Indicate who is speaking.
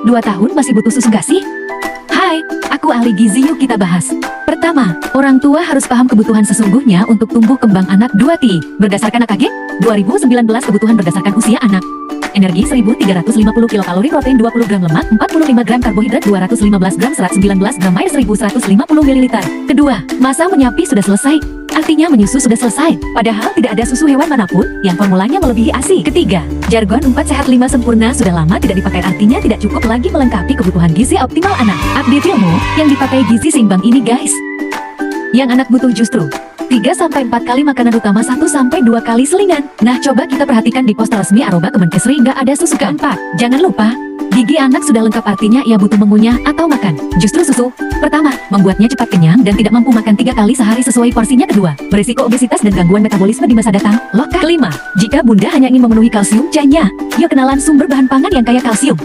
Speaker 1: anak 2 tahun masih butuh susu gak sih? Hai, aku ahli gizi, yuk kita bahas. Pertama, orang tua harus paham kebutuhan sesungguhnya untuk tumbuh kembang anak 2T. Berdasarkan AKG 2019, kebutuhan berdasarkan usia anak. Energi 1350 kilokalori, protein 20 gram, lemak 45 gram, karbohidrat 215 gram, serat 19 gram, air 1150 ml. Kedua, masa menyapih sudah selesai. Artinya menyusu sudah selesai, padahal tidak ada susu hewan manapun yang formulanya melebihi ASI. Ketiga, jargon 4 sehat 5 sempurna sudah lama tidak dipakai, artinya tidak cukup lagi melengkapi kebutuhan gizi optimal anak. Update ilmu yang dipakai gizi seimbang ini guys. Yang anak butuh justru 3-4 kali makanan utama, 1-2 kali selingan. Nah, coba kita perhatikan di poster resmi Aroba Kemenkesri nggak ada susu. Keempat, jangan lupa, gigi anak sudah lengkap, artinya ia butuh mengunyah atau makan justru susu. Pertama, membuatnya cepat kenyang dan tidak mampu makan 3 kali sehari sesuai porsinya. Kedua, berisiko obesitas dan gangguan metabolisme di masa datang. Kelima, jika bunda hanya ingin memenuhi kalsium, yuk kenalan sumber bahan pangan yang kaya kalsium.